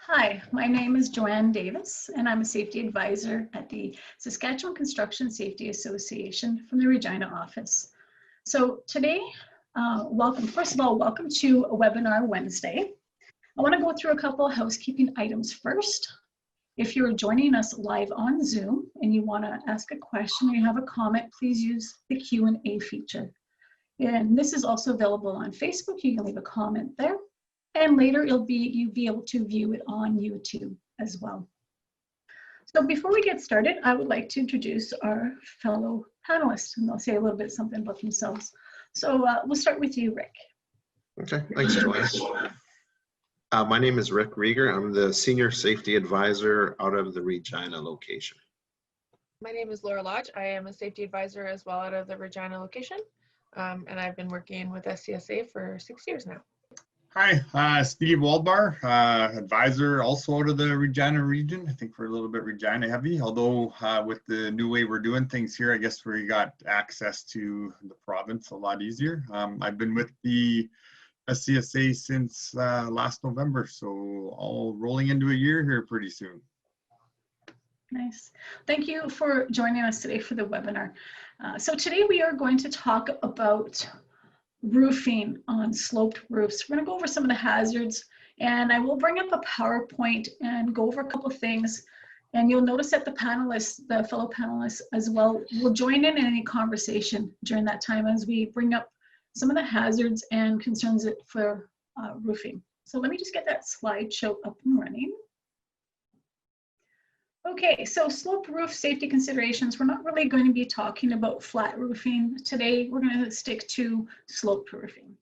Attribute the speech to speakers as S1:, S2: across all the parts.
S1: Hi, my name is Joanne Davis, and I'm a safety advisor at the Saskatchewan Construction Safety Association from the Regina office. So today, first of all, welcome to a webinar Wednesday. I want to go through a couple of housekeeping items first. If you're joining us live on Zoom and you want to ask a question or you have a comment, please use the Q&A feature. And this is also available on Facebook. You can leave a comment there. And later you'll be able to view it on YouTube as well. So before we get started, I would like to introduce our fellow panelists, and they'll say a little bit something about themselves. So we'll start with you, Rick.
S2: Okay, thanks, Joanne. My name is Rick Rieger. I'm the Senior Safety Advisor out of the Regina location.
S3: My name is Laura Lodge. I am a safety advisor as well out of the Regina location. And I've been working with SCSA for 6 years now.
S4: Hi, Steve Waldbar, advisor also out of the Regina region. I think we're a little bit Regina heavy, although with the new way we're doing things here, I guess we got access to the province a lot easier. I've been with the SCSA since last November, so all rolling into a year here pretty soon.
S1: Nice. Thank you for joining us today for the webinar. So today we are going to talk about roofing on sloped roofs. We're going to go over some of the hazards, and I will bring up a PowerPoint and go over a couple of things. And you'll notice that the panelists, the fellow panelists as well, will join in any conversation during that time as we bring up some of the hazards and concerns for roofing. So let me just get that slideshow up and running. Okay, so sloped roof safety considerations. We're not really going to be talking about flat roofing today. We're going to stick to sloped roofing.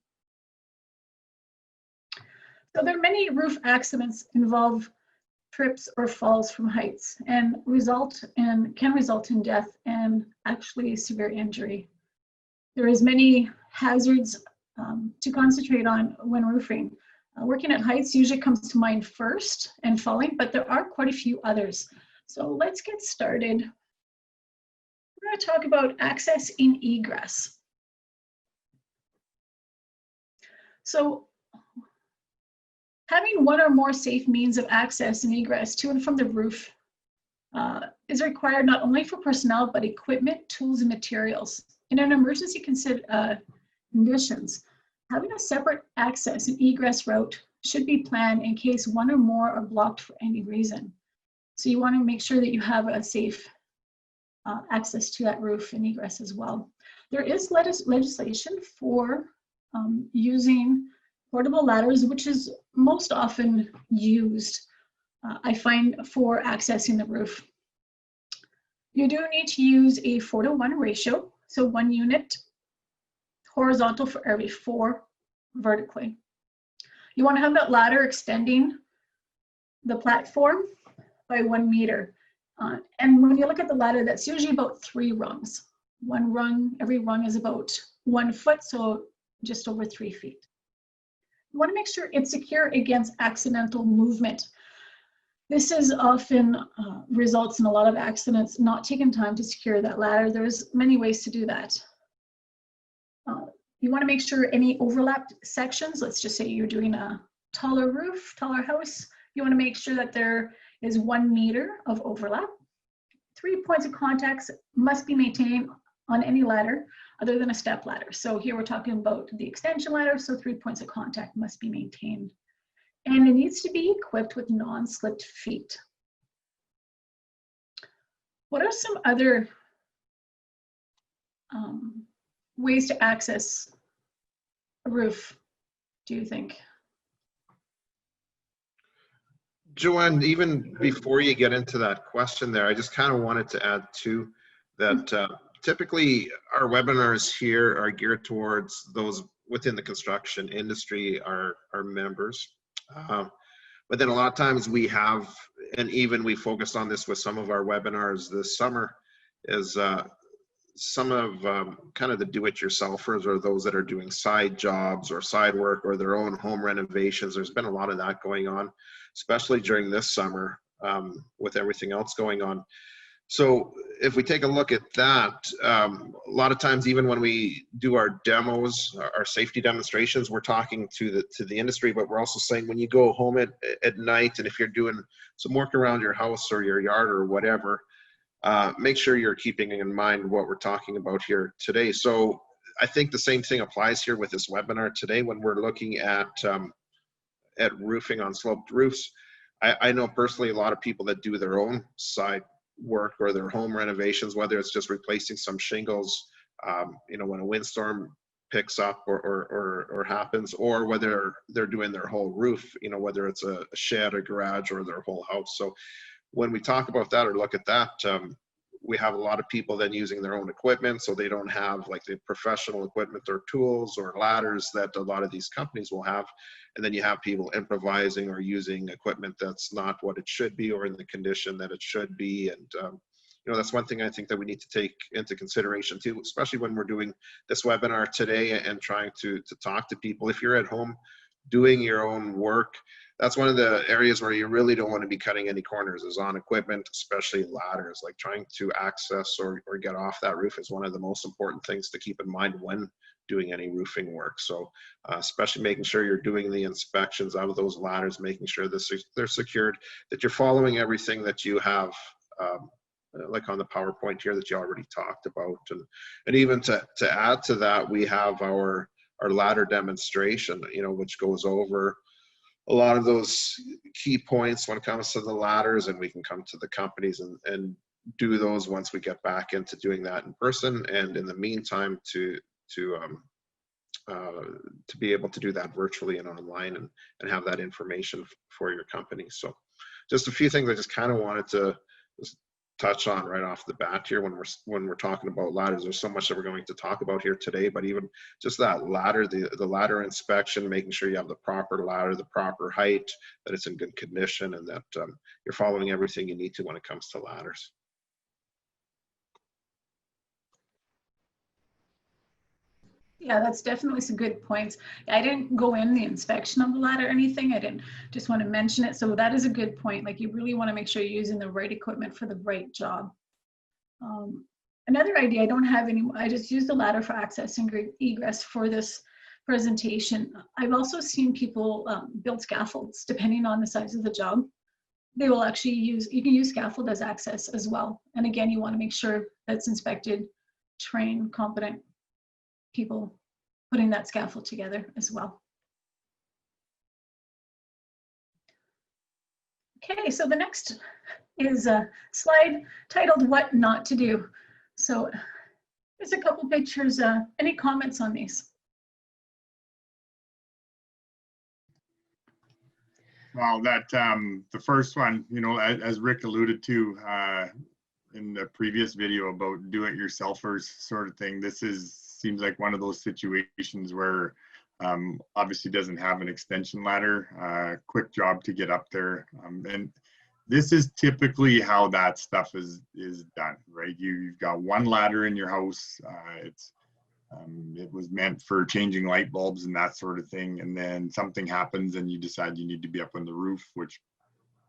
S1: So there are many roof accidents involve trips or falls from heights and can result in death and actually severe injury. There is many hazards to concentrate on when roofing. Working at heights usually comes to mind first and falling, but there are quite a few others. So let's get started. We're going to talk about access in egress. So having one or more safe means of access and egress to and from the roof is required not only for personnel, but equipment, tools, and materials. In an emergency conditions, having a separate access and egress route should be planned in case one or more are blocked for any reason. So you want to make sure that you have a safe access to that roof and egress as well. There is legislation for using portable ladders, which is most often used, I find, for accessing the roof. You do need to use a 4:1 ratio, so 1 unit horizontal for every 4 vertically. You want to have that ladder extending the platform by 1 meter. And when you look at the ladder, that's usually about 3 rungs. Every rung is about 1 foot, so just over 3 feet. You want to make sure it's secure against accidental movement. This is often results in a lot of accidents, not taking time to secure that ladder. There's many ways to do that. You want to make sure any overlapped sections, let's just say you're doing a taller roof, taller house, you want to make sure that there is 1 meter of overlap. 3 points of contact must be maintained on any ladder other than a step ladder. So here we're talking about the extension ladder, so 3 points of contact must be maintained. And it needs to be equipped with non-slipped feet. What are some other ways to access a roof, do you think?
S2: Joanne, even before you get into that question there, I just kind of wanted to add too that typically our webinars here are geared towards those within the construction industry, our members. But then a lot of times we have, and even we focused on this with some of our webinars this summer, is some of kind of the do-it-yourselfers or those that are doing side jobs or side work or their own home renovations. There's been a lot of that going on, especially during this summer with everything else going on. So if we take a look at that, a lot of times, even when we do our demos, our safety demonstrations, we're talking to the industry, but we're also saying when you go home at night, and if you're doing some work around your house or your yard or whatever, make sure you're keeping in mind what we're talking about here today. So I think the same thing applies here with this webinar today when we're looking at roofing on sloped roofs. I know personally a lot of people that do their own side work or their home renovations, whether it's just replacing some shingles, you know, when a windstorm picks up or happens, or whether they're doing their whole roof, you know, whether it's a shed, a garage, or their whole house. So when we talk about that or look at that, we have a lot of people then using their own equipment, so they don't have like the professional equipment or tools or ladders that a lot of these companies will have. And then you have people improvising or using equipment that's not what it should be or in the condition that it should be. And you know, that's one thing I think that we need to take into consideration too, especially when we're doing this webinar today and trying to talk to people. If you're at home doing your own work, that's one of the areas where you really don't want to be cutting any corners, is on equipment, especially ladders. Like trying to access or get off that roof is one of the most important things to keep in mind when doing any roofing work. So especially making sure you're doing the inspections of those ladders, making sure that they're secured, that you're following everything that you have, like on the PowerPoint here that you already talked about. And even to add to that, we have our ladder demonstration, you know, which goes over a lot of those key points when it comes to the ladders, and we can come to the companies and do those once we get back into doing that in person. And in the meantime, to be able to do that virtually and online and have that information for your company. So just a few things I just kind of wanted to just touch on right off the bat here when we're talking about ladders. There's so much that we're going to talk about here today, but even just that ladder, the ladder inspection, making sure you have the proper ladder, the proper height, that it's in good condition, and that you're following everything you need to when it comes to ladders.
S1: Yeah, that's definitely some good points. I didn't go in the inspection of the ladder or anything. I didn't just want to mention it. So that is a good point. Like, you really want to make sure you're using the right equipment for the right job. Another idea, I don't have any, I just use the ladder for access and egress for this presentation. I've also seen people build scaffolds depending on the size of the job. They will actually use, you can use scaffold as access as well. And again, you want to make sure that's inspected, trained, competent people putting that scaffold together as well. Okay, so the next is a slide titled "What Not to Do." So there's a couple pictures. Any comments on these?
S4: Well, that the first one, you know, as Rick alluded to in the previous video about do-it-yourselfers sort of thing, this seems like one of those situations where obviously doesn't have an extension ladder, quick job to get up there, and this is typically how that stuff is done, right? You've got one ladder in your house. It was meant for changing light bulbs and that sort of thing, and then something happens and you decide you need to be up on the roof, which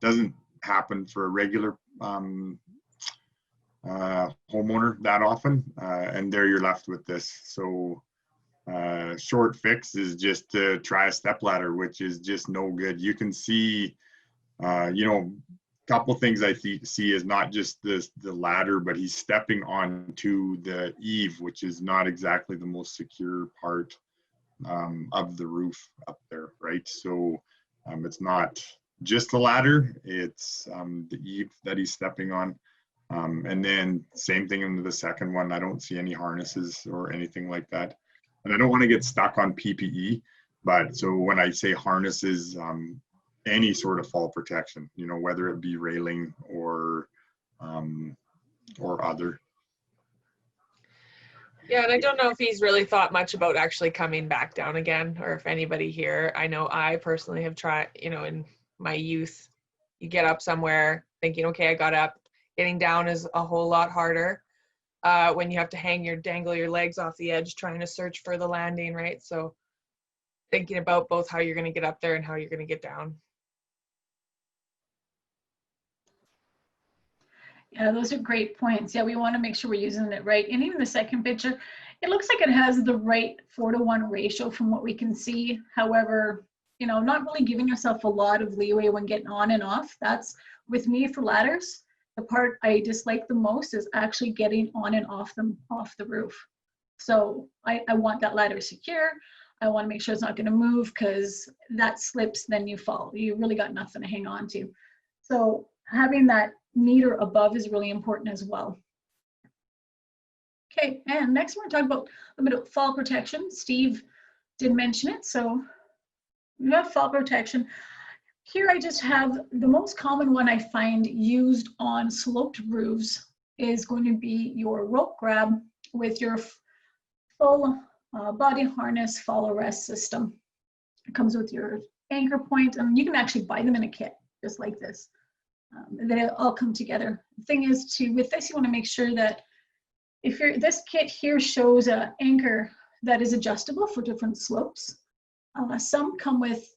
S4: doesn't happen for a regular homeowner that often, and there you're left with this. So short fix is just to try a step ladder, which is just no good. You can see, you know, couple things I see is not just the ladder, but he's stepping onto the eave, which is not exactly the most secure part of the roof up there, right? So it's not just the ladder, it's the eave that he's stepping on. And then same thing in the second one. I don't see any harnesses or anything like that. And I don't want to get stuck on PPE, but so when I say harnesses, any sort of fall protection, you know, whether it be railing or other.
S3: Yeah, and I don't know if he's really thought much about actually coming back down again, or if anybody here. I know I personally have tried, you know, in my youth, you get up somewhere thinking, okay, I got up. Getting down is a whole lot harder when you have to dangle your legs off the edge trying to search for the landing, right? So thinking about both how you're going to get up there and how you're going to get down.
S1: Yeah, those are great points. Yeah, we want to make sure we're using it right. And even the second picture, it looks like it has the right 4:1 ratio from what we can see. However, you know, not really giving yourself a lot of leeway when getting on and off. That's, with me for ladders, the part I dislike the most is actually getting on and off the roof. So I want that ladder secure. I want to make sure it's not going to move, because that slips, then you fall. You really got nothing to hang on to. So having that meter above is really important as well. Okay, and next we're going to talk about a bit of fall protection. Steve did mention it, so we have fall protection. Here I just have the most common one I find used on sloped roofs is going to be your rope grab with your full body harness fall arrest system. It comes with your anchor point, and you can actually buy them in a kit just like this. They all come together. The thing is, with this, you want to make sure that if this kit here shows an anchor that is adjustable for different slopes. Some come with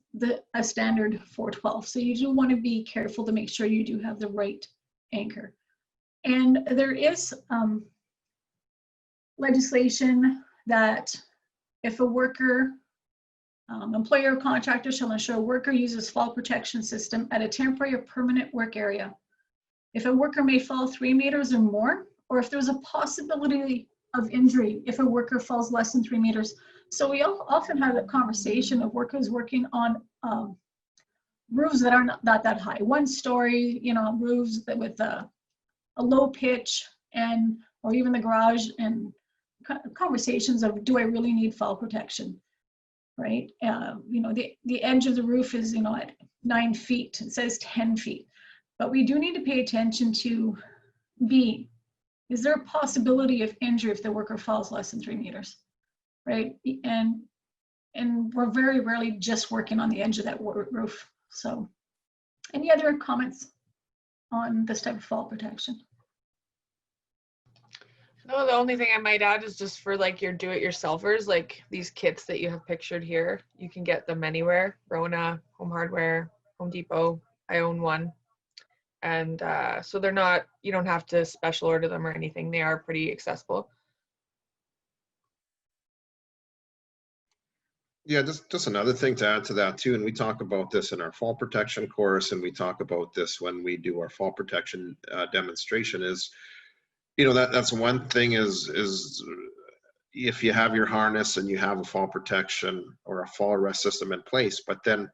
S1: a standard 412, so you do want to be careful to make sure you do have the right anchor. And there is legislation that if a worker, employer or contractor shall ensure a worker uses fall protection system at a temporary or permanent work area. If a worker may fall 3 meters or more, or if there's a possibility of injury if a worker falls less than 3 meters. So we often have a conversation of workers working on roofs that are not that high, 1-story, you know, roofs that with a low pitch, and or even the garage, and conversations of, do I really need fall protection, right? You know, the edge of the roof is, you know, at 9 feet. It says 10 feet, but we do need to pay attention to is there a possibility of injury if the worker falls less than 3 meters, right? And we're very rarely just working on the edge of that roof. So, any other comments on this type of fall protection?
S3: No, the only thing I might add is just for like your do-it-yourselfers, like these kits that you have pictured here, you can get them anywhere. Rona, Home Hardware, Home Depot. I own one. And so they're not, you don't have to special order them or anything. They are pretty accessible.
S2: Yeah, just another thing to add to that too, and we talk about this in our fall protection course, and we talk about this when we do our fall protection demonstration is, you know, that's one thing is if you have your harness and you have a fall protection or a fall arrest system in place, but then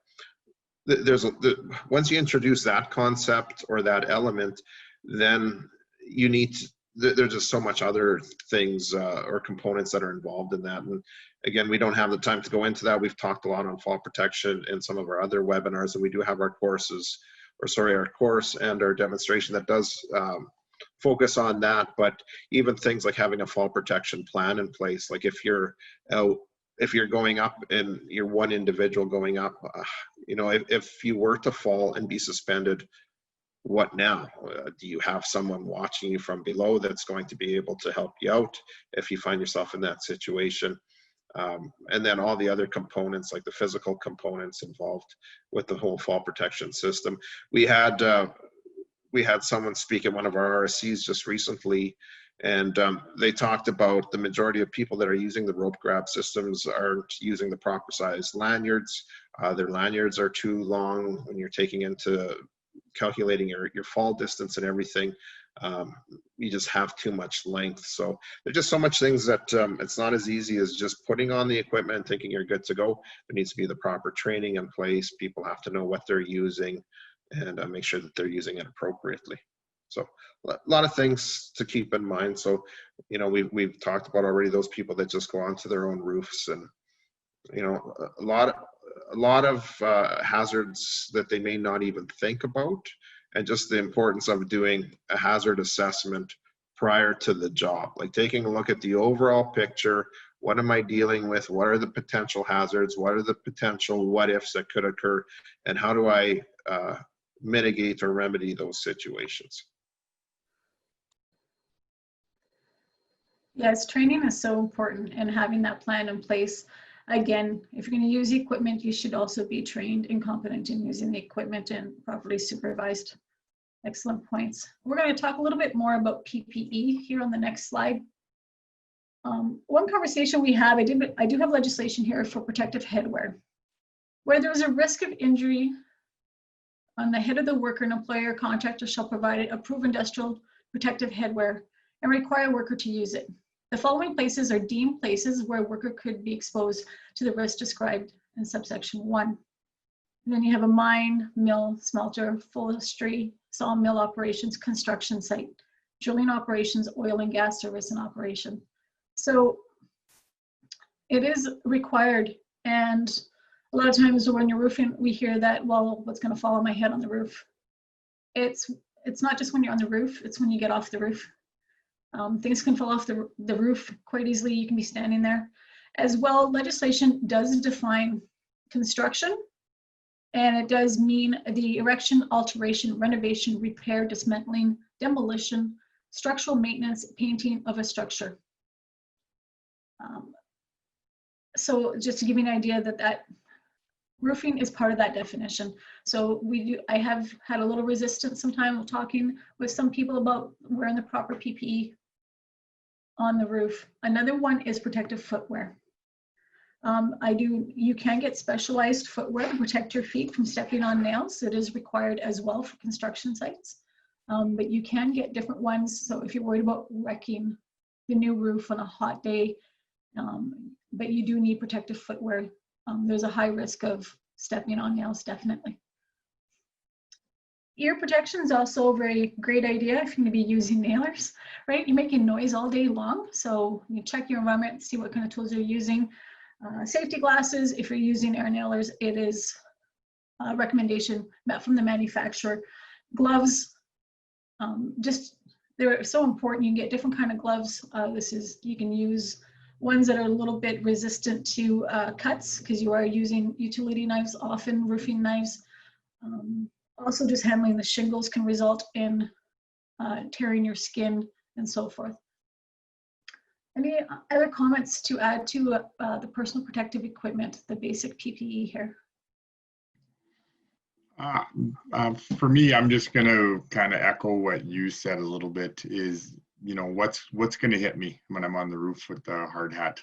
S2: once you introduce that concept or that element, then you need to, there's just so much other things or components that are involved in that. And again, we don't have the time to go into that. We've talked a lot on fall protection in some of our other webinars, and we do have our courses, or sorry, our course and our demonstration that does focus on that. But even things like having a fall protection plan in place, like if you're going up and you're one individual going up, you know, if you were to fall and be suspended, what now? Do you have someone watching you from below that's going to be able to help you out if you find yourself in that situation? And then all the other components, like the physical components involved with the whole fall protection system. We had someone speak at one of our RSCs just recently, and they talked about the majority of people that are using the rope grab systems aren't using the proper size lanyards. Their lanyards are too long when you're taking into calculating your fall distance and everything. You just have too much length. So there's just so much things that it's not as easy as just putting on the equipment and thinking you're good to go. There needs to be the proper training in place. People have to know what they're using and make sure that they're using it appropriately. So a lot of things to keep in mind. So, you know, we've talked about already those people that just go onto their own roofs, and, you know, a lot of hazards that they may not even think about, and just the importance of doing a hazard assessment prior to the job, like taking a look at the overall picture. What am I dealing with? What are the potential hazards? What are the potential what ifs that could occur? And how do I mitigate or remedy those situations?
S1: Yes, training is so important, and having that plan in place. Again, if you're going to use the equipment, you should also be trained and competent in using the equipment and properly supervised. Excellent points. We're going to talk a little bit more about PPE here on the next slide. One conversation we have, I do have legislation here for protective headwear. Where there is a risk of injury on the head of the worker, an employer or contractor shall provide approved industrial protective headwear and require a worker to use it. The following places are deemed places where a worker could be exposed to the risk described in subsection 1. And then you have a mine, mill, smelter, forestry, sawmill operations, construction site, drilling operations, oil and gas service and operation. So it is required, and a lot of times when you're roofing, we hear that, well, what's going to fall on my head on the roof? It's not just when you're on the roof, it's when you get off the roof. Things can fall off the roof quite easily. You can be standing there. As well, legislation does define construction, and it does mean the erection, alteration, renovation, repair, dismantling, demolition, structural maintenance, painting of a structure. So just to give you an idea that roofing is part of that definition. So I have had a little resistance sometimes talking with some people about wearing the proper PPE on the roof. Another one is protective footwear. You can get specialized footwear to protect your feet from stepping on nails. It is required as well for construction sites, but you can get different ones. So if you're worried about wrecking the new roof on a hot day, but you do need protective footwear. There's a high risk of stepping on nails, definitely. Ear protection is also a very great idea if you're going to be using nailers, right? You're making noise all day long, so you check your environment, see what kind of tools you're using. Safety glasses, if you're using air nailers, it is a recommendation met from the manufacturer. Gloves, they're so important. You can get different kind of gloves. You can use ones that are a little bit resistant to cuts, because you are using utility knives, often roofing knives. Also, just handling the shingles can result in tearing your skin and so forth. Any other comments to add to the personal protective equipment, the basic PPE here?
S4: For me, I'm just going to kind of echo what you said a little bit is, what's going to hit me when I'm on the roof with the hard hat.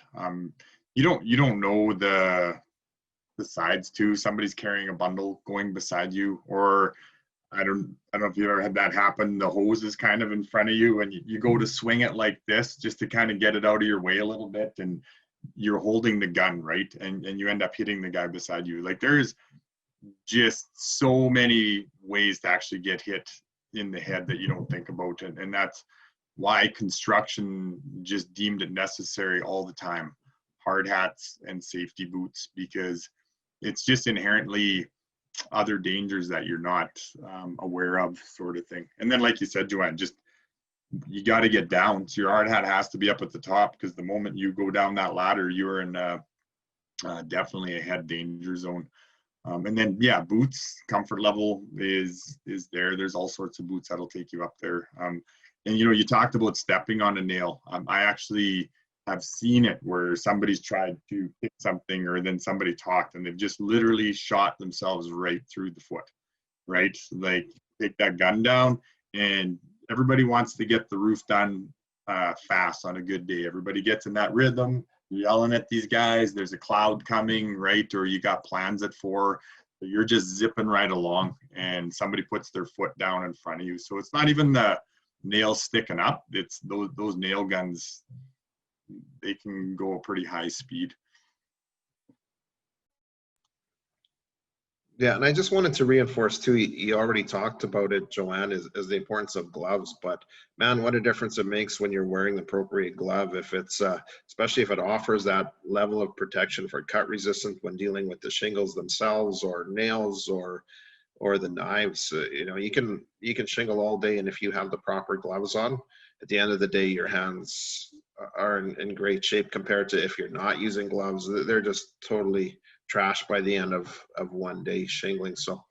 S4: You don't know the sides too. Somebody's carrying a bundle going beside you, or I don't know if you ever had that happen. The hose is kind of in front of you and you go to swing it like this just to kind of get it out of your way a little bit, and you're holding the gun, right? And you end up hitting the guy beside you. Like, there's just so many ways to actually get hit in the head that you don't think about. And that's why construction just deemed it necessary all the time. Hard hats and safety boots, because it's just inherently other dangers that you're not aware of, sort of thing. And then, like you said, Joanne, you got to get down. So your hard hat has to be up at the top, because the moment you go down that ladder, you're in definitely a head danger zone. And then, yeah, boots, comfort level is there. There's all sorts of boots that'll take you up there. And you talked about stepping on a nail. I actually have seen it where somebody's tried to hit something, or then somebody talked and they've just literally shot themselves right through the foot, right? Like, take that gun down, and everybody wants to get the roof done fast on a good day. Everybody gets in that rhythm, yelling at these guys, there's a cloud coming, right? Or you got plans at 4, so you're just zipping right along, and somebody puts their foot down in front of you. So it's not even the nails sticking up, it's those nail guns. They can go a pretty high speed.
S2: Yeah, and I just wanted to reinforce too, you already talked about it, Joanne, is the importance of gloves, but man, what a difference it makes when you're wearing the appropriate glove. If it's, especially if it offers that level of protection for cut resistance when dealing with the shingles themselves, or nails, or the knives. You can shingle all day, and if you have the proper gloves on, at the end of the day, your hands are in great shape compared to if you're not using gloves. They're just totally trashed by the end of one day shingling. So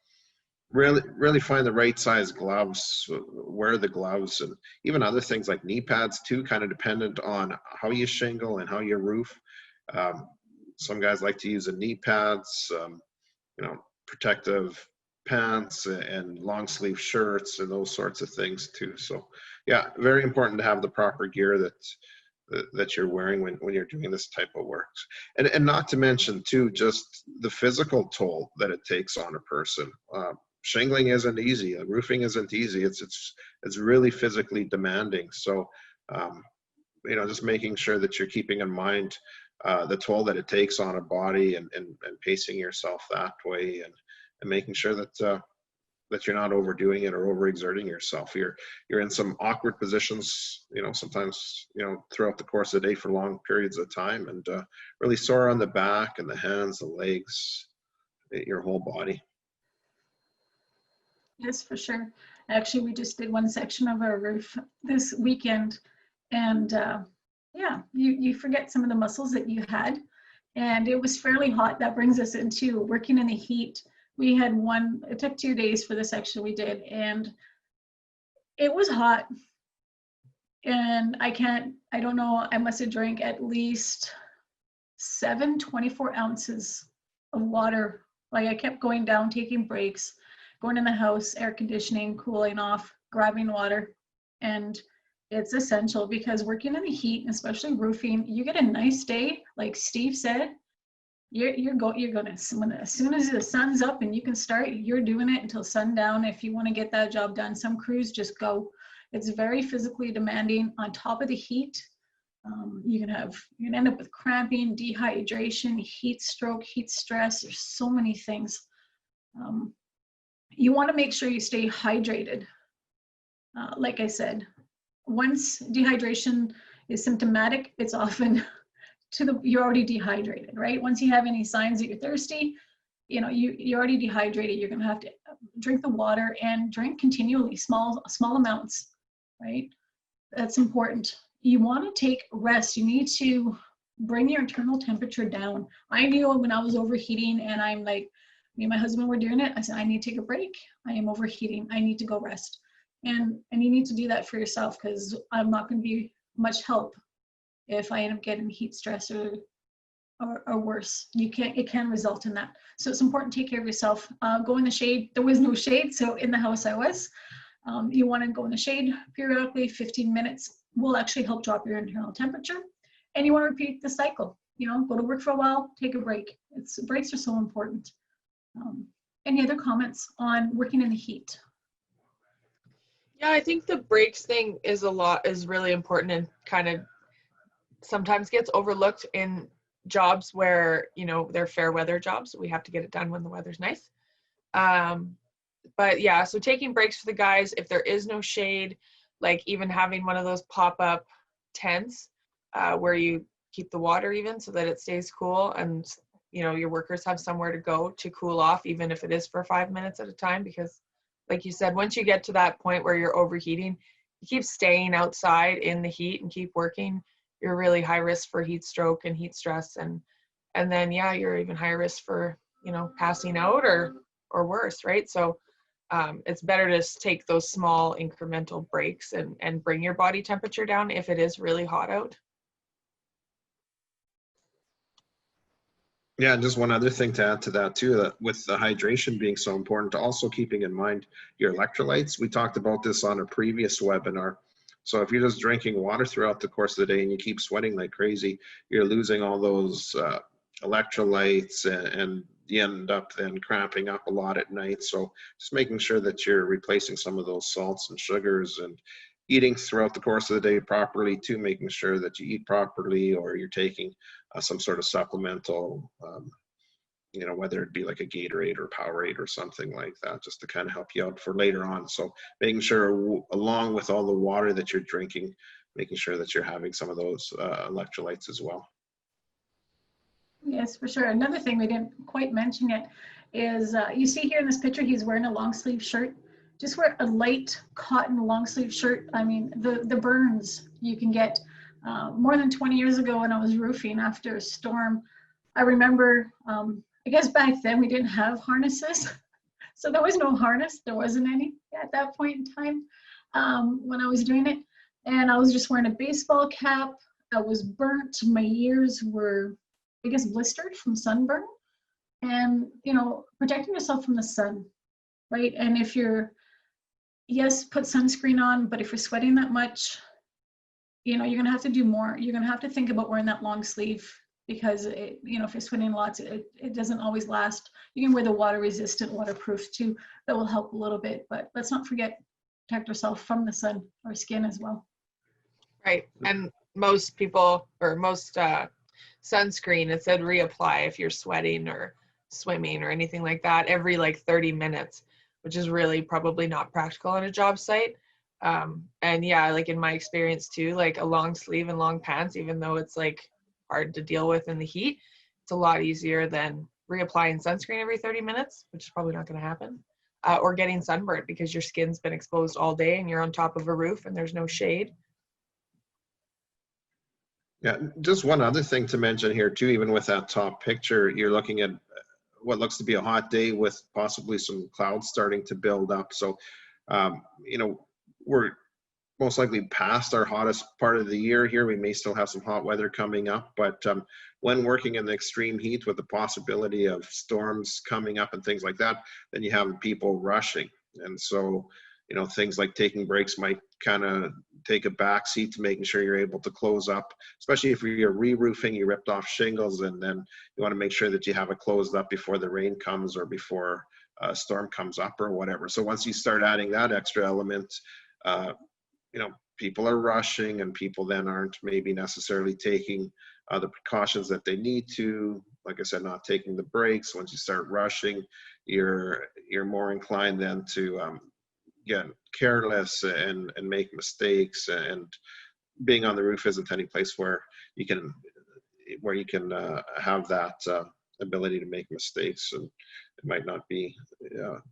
S2: really find the right size gloves, wear the gloves, and even other things like knee pads too, kind of dependent on how you shingle and how you roof. Some guys like to use knee pads, protective pants and long sleeve shirts and those sorts of things too. So yeah, very important to have the proper gear that you're wearing when you're doing this type of work. And not to mention too, just the physical toll that it takes on a person. Shingling isn't easy. Roofing isn't easy. It's really physically demanding. So, you know, just making sure that you're keeping in mind the toll that it takes on a body and pacing yourself that way and making sure that that you're not overdoing it or overexerting yourself. You're in some awkward positions, you know, sometimes, you know, throughout the course of the day for long periods of time, and really sore on the back and the hands, the legs, your whole body.
S1: Yes, for sure. Actually, we just did one section of our roof this weekend, and yeah, you forget some of the muscles that you had, and it was fairly hot. That brings us into working in the heat. We had it took 2 days for the section we did, and it was hot. And I don't know, I must have drank at least 24 ounces of water. Like, I kept going down, taking breaks, going in the house, air conditioning, cooling off, grabbing water. And it's essential because working in the heat, especially roofing, you get a nice day, like Steve said, you're gonna, as soon as the sun's up and you can start, you're doing it until sundown. If you want to get that job done, some crews just go. It's very physically demanding. On top of the heat, you can end up with cramping, dehydration, heat stroke, heat stress. There's so many things. You want to make sure you stay hydrated. Like I said, once dehydration is symptomatic, it's often you're already dehydrated, right? Once you have any signs that you're thirsty, you know, you're already dehydrated. You're going to have to drink the water and drink continually, small amounts, right? That's important. You want to take rest. You need to bring your internal temperature down. I knew when I was overheating, and I'm like, me and my husband were doing it. I said, I need to take a break. I am overheating. I need to go rest. And you need to do that for yourself, because I'm not going to be much help if I end up getting heat stress or worse. It can result in that. So it's important to take care of yourself. Go in the shade. There was no shade, so in the house I was. You want to go in the shade periodically. 15 minutes will actually help drop your internal temperature. And you want to repeat the cycle. You know, go to work for a while, take a break. Breaks are so important. Any other comments on working in the heat?
S3: Yeah, I think the breaks thing is really important and kind of sometimes gets overlooked in jobs where, you know, they're fair weather jobs. We have to get it done when the weather's nice. But yeah, so taking breaks for the guys, if there is no shade, like even having one of those pop-up tents where you keep the water even so that it stays cool, and you know, your workers have somewhere to go to cool off, even if it is for 5 minutes at a time, because like you said, once you get to that point where you're overheating, you keep staying outside in the heat and keep working, you're really high risk for heat stroke and heat stress, and then yeah, you're even higher risk for, you know, passing out or worse, right? So it's better to take those small incremental breaks and bring your body temperature down if it is really hot out.
S2: Yeah, and just one other thing to add to that too, that with the hydration being so important, also keeping in mind your electrolytes. We talked about this on a previous webinar. So if you're just drinking water throughout the course of the day and you keep sweating like crazy, you're losing all those electrolytes, and you end up then cramping up a lot at night. So just making sure that you're replacing some of those salts and sugars, and eating throughout the course of the day properly too, making sure that you eat properly, or you're taking some sort of supplemental, you know, whether it be like a Gatorade or Powerade or something like that, just to kind of help you out for later on. So making sure, along with all the water that you're drinking, making sure that you're having some of those electrolytes as well.
S1: Yes, for sure. Another thing we didn't quite mention yet is you see here in this picture, he's wearing a long sleeve shirt. Just wear a light cotton long sleeve shirt. I mean, the burns you can get. More than 20 years ago when I was roofing after a storm, I remember, I guess back then we didn't have harnesses. So there was no harness. There wasn't any at that point in time when I was doing it. And I was just wearing a baseball cap. I was burnt. My ears were, I guess, blistered from sunburn. And, you know, protecting yourself from the sun right? And if you're, yes, put sunscreen on, but if you're sweating that much, you know, you're gonna have to do more. You're gonna have to think about wearing that long sleeve, because it, you know, if you're sweating lots, it doesn't always last. You can wear the water resistant, waterproof too. That will help a little bit, but let's not forget, protect yourself from the sun or skin as well.
S3: Right. And most people, or most sunscreen, it said reapply if you're sweating or swimming or anything like that every like 30 minutes, which is really probably not practical on a job site. And yeah, like in my experience too, like a long sleeve and long pants, even though it's like hard to deal with in the heat, it's a lot easier than reapplying sunscreen every 30 minutes, which is probably not going to happen. Or getting sunburned because your skin's been exposed all day and you're on top of a roof and there's no shade.
S2: Yeah, just one other thing to mention here too, even with that top picture, you're looking at what looks to be a hot day with possibly some clouds starting to build up. So, you know, we're most likely past our hottest part of the year here. We may still have some hot weather coming up, but when working in the extreme heat with the possibility of storms coming up and things like that, then you have people rushing. And so, you know, things like taking breaks might kind of take a backseat to making sure you're able to close up, especially if you're re-roofing, you ripped off shingles, and then you want to make sure that you have it closed up before the rain comes or before a storm comes up or whatever. So once you start adding that extra element, you know, people are rushing, and people then aren't maybe necessarily taking the precautions that they need to. Like I said, not taking the breaks. Once you start rushing, you're more inclined then to get careless and make mistakes. And being on the roof isn't any place where you can have that ability to make mistakes, and it might not be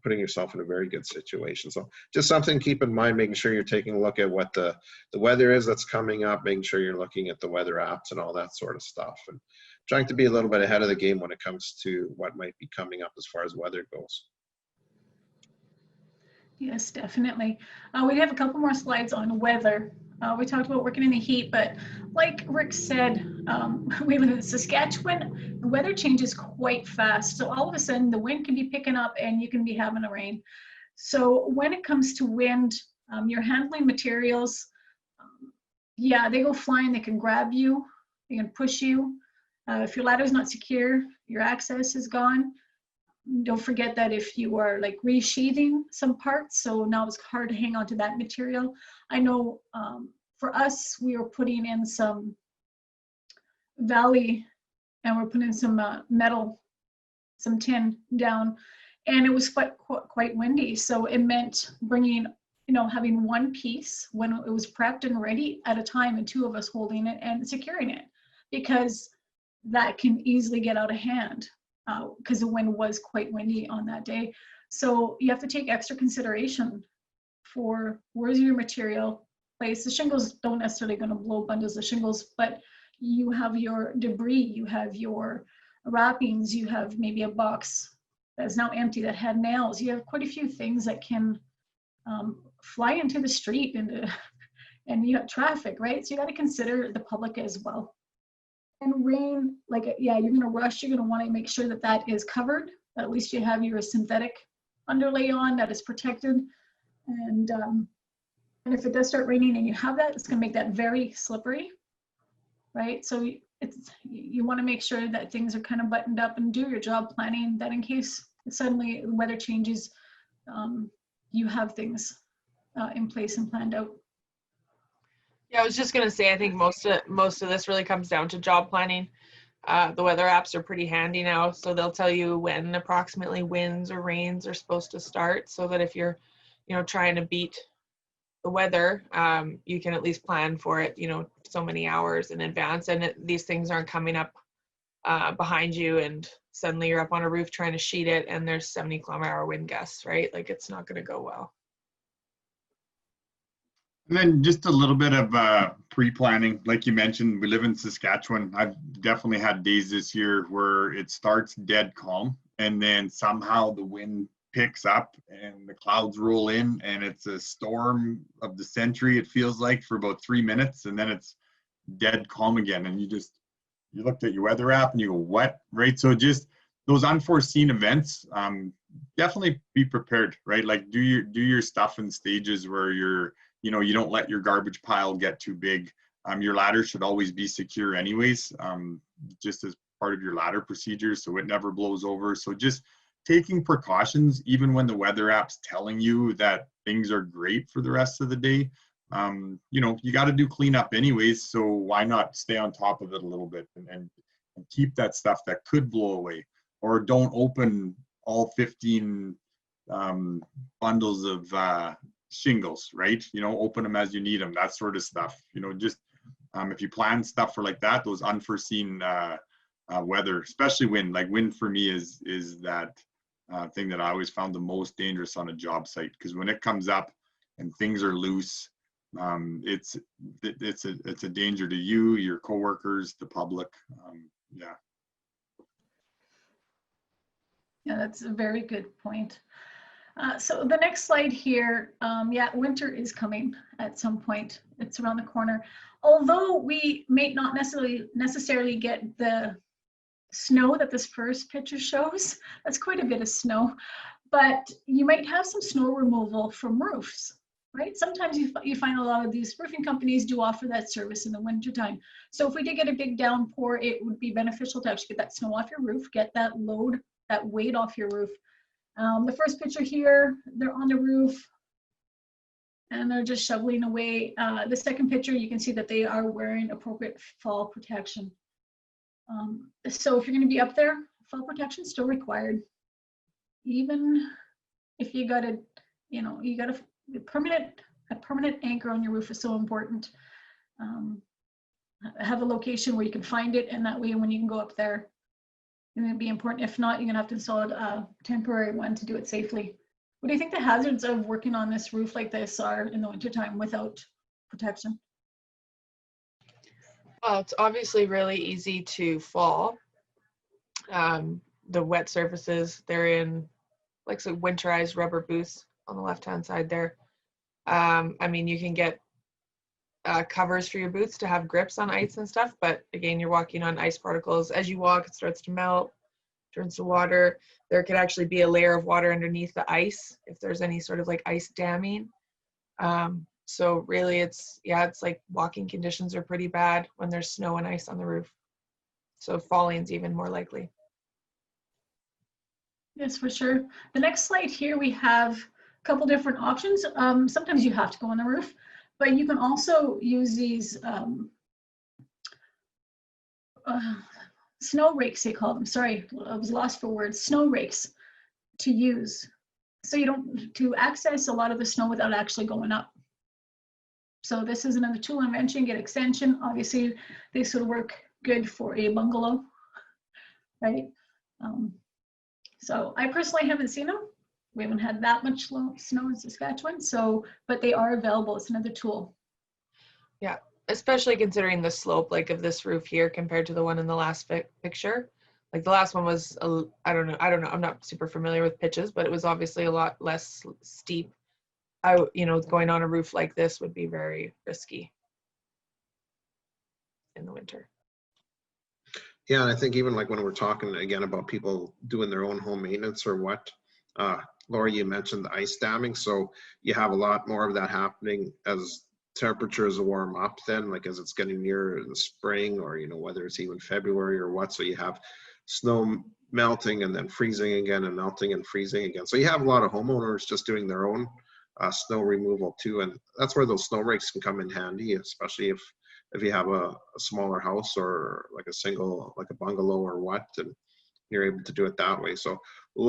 S2: putting yourself in a very good situation. So just something to keep in mind, making sure you're taking a look at what the weather is that's coming up, making sure you're looking at the weather apps and all that sort of stuff, and trying to be a little bit ahead of the game when it comes to what might be coming up as far as weather goes.
S1: Yes, definitely. We have a couple more slides on weather. We talked about working in the heat, but like Rick said, we live in Saskatchewan. The weather changes quite fast. So all of a sudden the wind can be picking up and you can be having a rain. So when it comes to wind, you're handling materials. Yeah, they go flying. They can grab you. They can push you. If your ladder is not secure, your access is gone. Don't forget that if you are like resheathing some parts, so now it's hard to hang on to that material. I know for us, we were putting in some valley, and we're putting some metal, some tin down, and it was quite windy. So it meant bringing, you know, having one piece when it was prepped and ready at a time, and two of us holding it and securing it, because that can easily get out of hand. Because the wind was quite windy on that day. So you have to take extra consideration for where's your material placed. The shingles don't necessarily going to blow bundles of shingles, but you have your debris, you have your wrappings, you have maybe a box that's now empty that had nails. You have quite a few things that can fly into the street and you have traffic, right? So you got to consider the public as well. And rain, like, yeah, you're gonna rush, you're gonna wanna make sure that that is covered. At least you have your synthetic underlay on that is protected. And if it does start raining and you have that, it's gonna make that very slippery, right? So you wanna make sure that things are kind of buttoned up, and do your job planning, that in case suddenly the weather changes, you have things in place and planned out.
S3: Yeah, I was just gonna say, I think most of this really comes down to job planning. The weather apps are pretty handy now, so they'll tell you when approximately winds or rains are supposed to start, so that if you're, you know, trying to beat the weather, you can at least plan for it, you know, so many hours in advance, and these things aren't coming up behind you, and suddenly you're up on a roof trying to sheet it, and there's 70-kilometer-hour wind gusts, right? Like, it's not gonna go well.
S4: And then just a little bit of pre-planning. Like you mentioned, we live in Saskatchewan. I've definitely had days this year where it starts dead calm, and then somehow the wind picks up and the clouds roll in, and it's a storm of the century, it feels like, for about 3 minutes, and then it's dead calm again. And you looked at your weather app and you go, what? Right? So just those unforeseen events, definitely be prepared, right? Like do your stuff in stages where you don't let your garbage pile get too big. Your ladder should always be secure anyways, just as part of your ladder procedures, so it never blows over. So just taking precautions, even when the weather app's telling you that things are great for the rest of the day. You got to do cleanup anyways, so why not stay on top of it a little bit and keep that stuff that could blow away, or don't open all 15 bundles of shingles, right? Open them as you need them, that sort of stuff. Just if you plan stuff for like that, those unforeseen weather, especially wind. Like wind for me is that thing that I always found the most dangerous on a job site, because when it comes up and things are loose, it's a danger to you, your coworkers, the public. Yeah.
S1: Yeah, that's a very good point. So the next slide here, yeah, winter is coming at some point. It's around the corner. Although we may not necessarily get the snow that this first picture shows, that's quite a bit of snow, but you might have some snow removal from roofs, right? Sometimes you find a lot of these roofing companies do offer that service in the wintertime. So if we did get a big downpour, it would be beneficial to actually get that snow off your roof, get that load, that weight off your roof. The first picture here, they're on the roof and they're just shoveling away. The second picture, you can see that they are wearing appropriate fall protection. So if you're going to be up there, fall protection is still required. Even if you got a permanent anchor on your roof is so important. Have a location where you can find it, and that way when you can go up there, it's going to be important. If not, you're going to have to install a temporary one to do it safely. What do you think the hazards of working on this roof like this are in the wintertime without protection?
S3: Well, it's obviously really easy to fall. The wet surfaces, they're in like some winterized rubber boots on the left-hand side there. I mean, you can get covers for your boots to have grips on ice and stuff, but again, you're walking on ice particles. As you walk, it starts to melt, turns to water. There could actually be a layer of water underneath the ice if there's any sort of like ice damming. So really it's like walking conditions are pretty bad when there's snow and ice on the roof. So falling's even more likely.
S1: Yes, for sure. The next slide here, we have a couple different options. Sometimes you have to go on the roof, but you can also use these snow rakes, they call them. Sorry, I was lost for words. Snow rakes to use. So to access a lot of the snow without actually going up. So this is another tool I mentioned, get extension. Obviously, they sort of work good for a bungalow, right? So I personally haven't seen them. We haven't had that much snow in Saskatchewan, but they are available. It's another tool.
S3: Yeah, especially considering the slope like of this roof here compared to the one in the last picture. Like the last one was, I don't know. I'm not super familiar with pitches, but it was obviously a lot less steep. Going on a roof like this would be very risky in the winter.
S2: Yeah, and I think even like when we're talking again about people doing their own home maintenance or what, Laura, you mentioned the ice damming. So you have a lot more of that happening as temperatures warm up then, like as it's getting near the spring, or, whether it's even February or what. So you have snow melting and then freezing again and melting and freezing again. So you have a lot of homeowners just doing their own snow removal too. And that's where those snow rakes can come in handy, especially if you have a smaller house or like a bungalow or what, and you're able to do it that way. So a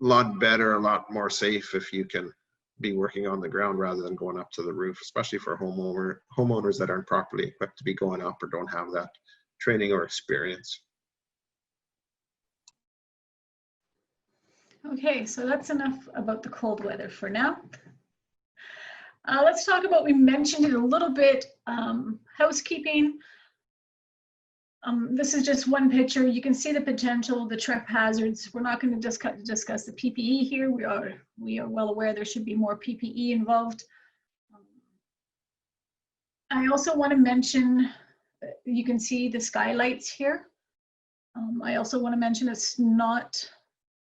S2: lot better, a lot more safe if you can be working on the ground rather than going up to the roof, especially for homeowners that aren't properly equipped to be going up or don't have that training or experience.
S1: Okay, so that's enough about the cold weather for now. Let's talk about, we mentioned it a little bit, housekeeping. This is just one picture. You can see the potential, the trap hazards. We're not going to discuss the PPE here. We are well aware there should be more PPE involved. I also want to mention, you can see the skylights here. I also want to mention it's not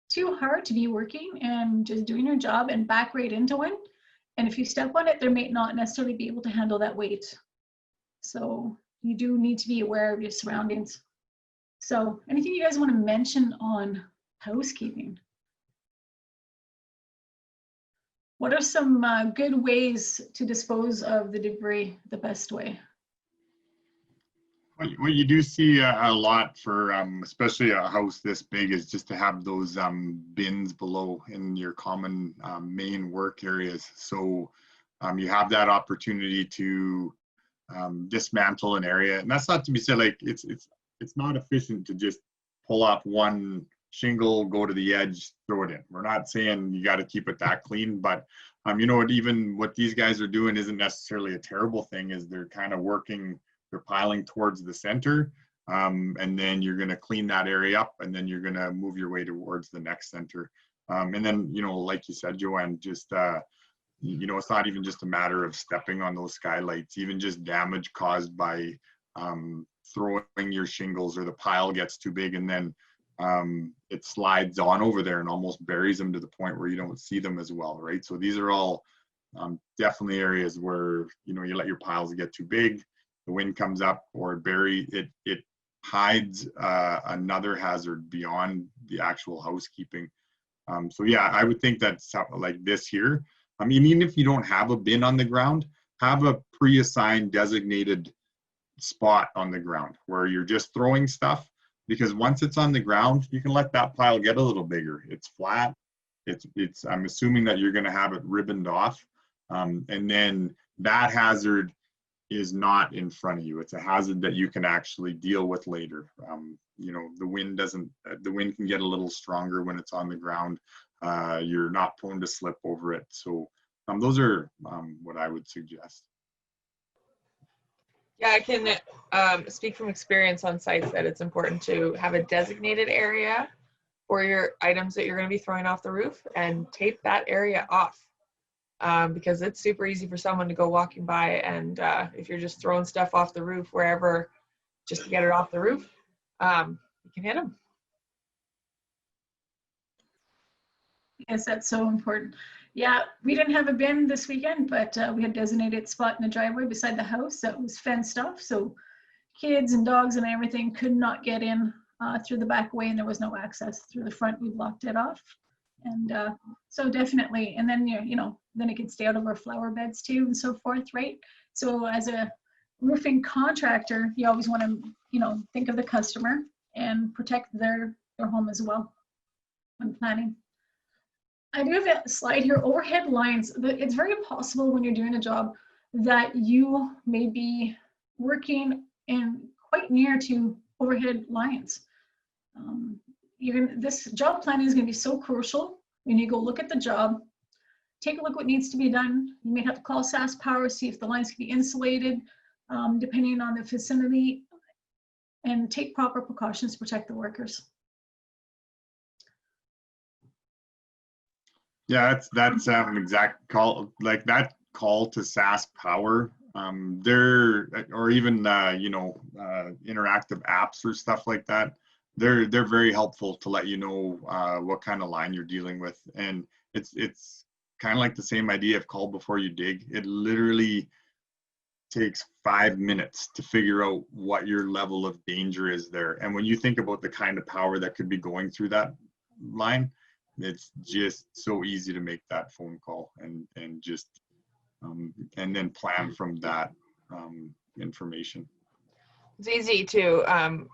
S1: too hard to be working and just doing your job and back right into one. And if you step on it, they may not necessarily be able to handle that weight. So you do need to be aware of your surroundings. So anything you guys want to mention on housekeeping? What are some good ways to dispose of the debris the best way?
S4: What you do see a lot for, especially a house this big, is just to have those bins below in your common main work areas. So you have that opportunity to dismantle an area, and that's not to be said like it's not efficient to just pull off one shingle, go to the edge, throw it in. We're not saying you got to keep it that clean, but you know what, even what these guys are doing isn't necessarily a terrible thing. Is they're kind of working. They're piling towards the center, and then you're going to clean that area up, and then you're going to move your way towards the next center. And then, you know, like you said, Joanne, just, you know, it's not even just a matter of stepping on those skylights, even just damage caused by throwing your shingles, or the pile gets too big and then it slides on over there and almost buries them to the point where you don't see them as well, right? So these are all definitely areas where, you know, you let your piles get too big, the wind comes up, or it hides another hazard beyond the actual housekeeping. So yeah, I would think that like this here, I mean, even if you don't have a bin on the ground, have a pre-assigned designated spot on the ground where you're just throwing stuff, because once it's on the ground, you can let that pile get a little bigger. It's flat. It's I'm assuming that you're going to have it ribboned off, and then that hazard is not in front of you. It's a hazard that you can actually deal with later. You know, the wind can get a little stronger when it's on the ground. You're not prone to slip over it. So those are what I would suggest.
S3: Yeah, I can speak from experience on sites that it's important to have a designated area for your items that you're going to be throwing off the roof, and tape that area off. Because it's super easy for someone to go walking by, and if you're just throwing stuff off the roof wherever just to get it off the roof, you can hit them.
S1: Yes, that's so important. Yeah, we didn't have a bin this weekend, but we had a designated spot in the driveway beside the house that was fenced off, so kids and dogs and everything could not get in through the back way, and there was no access through the front. We blocked it off. And so definitely, and then you know, then it can stay out of our flower beds too, and so forth, right? So as a roofing contractor, you always want to, you know, think of the customer and protect their home as well when planning. I do have a slide here, overhead lines. It's very possible when you're doing a job that you may be working in quite near to overhead lines. This job planning is going to be so crucial. When you go look at the job, take a look what needs to be done. You may have to call SAS Power, see if the lines can be insulated, depending on the vicinity, and take proper precautions to protect the workers.
S4: Yeah, that's exact call, like that call to SAS Power. Or even you know, interactive apps or stuff like that. They're very helpful to let you know what kind of line you're dealing with, and it's kind of like the same idea of call before you dig. It literally takes 5 minutes to figure out what your level of danger is there. And when you think about the kind of power that could be going through that line, it's just so easy to make that phone call and just and then plan from that information.
S3: It's easy to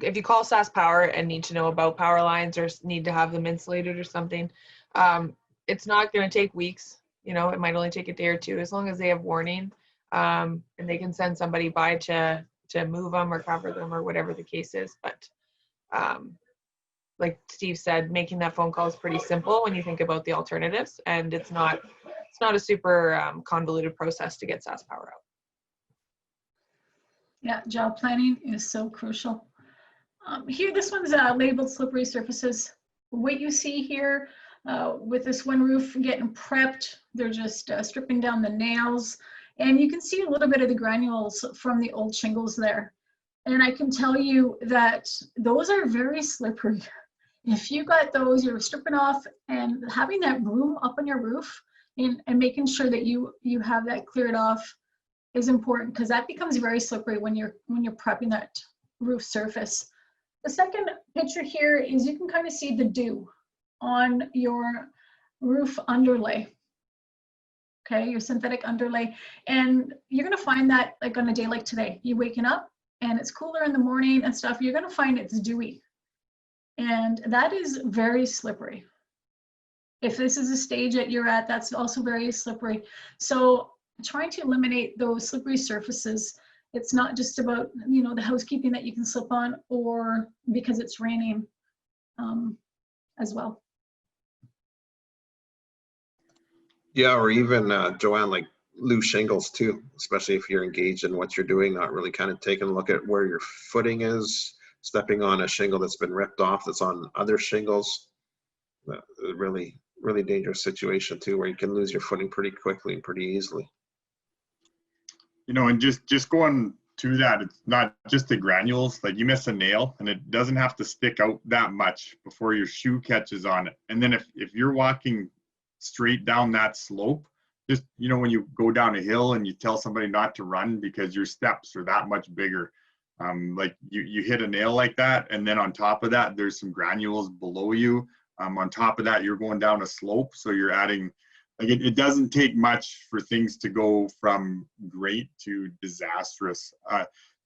S3: if you call SAS Power and need to know about power lines or need to have them insulated or something, it's not going to take weeks. You know, it might only take a day or two, as long as they have warning, and they can send somebody by to move them or cover them or whatever the case is. But like Steve said, making that phone call is pretty simple when you think about the alternatives, and it's not a super convoluted process to get SAS Power out.
S1: Yeah, job planning is so crucial. Here, this one's labeled slippery surfaces. What you see here with this one roof getting prepped, they're just stripping down the nails, and you can see a little bit of the granules from the old shingles there. And I can tell you that those are very slippery. If you got those, you're stripping off, and having that broom up on your roof and making sure that you have that cleared off is important, because that becomes very slippery when you're prepping that roof surface. The second picture here is you can kind of see the dew on your roof underlay. Okay, your synthetic underlay. And you're gonna find that like on a day like today, you waking up and it's cooler in the morning and stuff, you're gonna find it's dewy. And that is very slippery. If this is a stage that you're at, that's also very slippery. So trying to eliminate those slippery surfaces, it's not just about, you know, the housekeeping that you can slip on, or because it's raining as well.
S2: Yeah, or even Joanne, like loose shingles too, especially if you're engaged in what you're doing, not really kind of taking a look at where your footing is, stepping on a shingle that's been ripped off that's on other shingles. Really, really dangerous situation too, where you can lose your footing pretty quickly and pretty easily.
S4: You know, and just going to that, it's not just the granules. Like, you miss a nail and it doesn't have to stick out that much before your shoe catches on it. And then if you're walking straight down that slope, just, you know, when you go down a hill and you tell somebody not to run because your steps are that much bigger, like you hit a nail like that, and then on top of that there's some granules below you. On top of that, you're going down a slope, so you're adding, like, it doesn't take much for things to go from great to disastrous.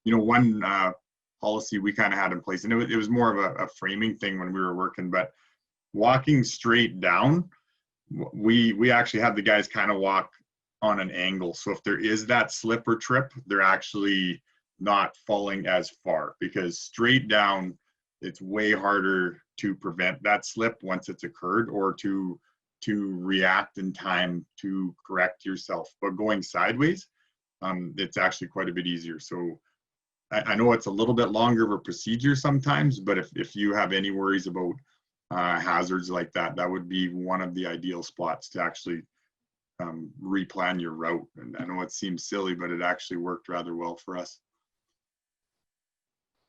S4: You know, one policy we kind of had in place, and it was more of a framing thing when we were working, but walking straight down, we actually had the guys kind of walk on an angle. So if there is that slip or trip, they're actually not falling as far, because straight down, it's way harder to prevent that slip once it's occurred, or to react in time to correct yourself. But going sideways, it's actually quite a bit easier. So I know it's a little bit longer of a procedure sometimes, but if you have any worries about hazards like that, that would be one of the ideal spots to actually replan your route. And I know it seems silly, but it actually worked rather well for us.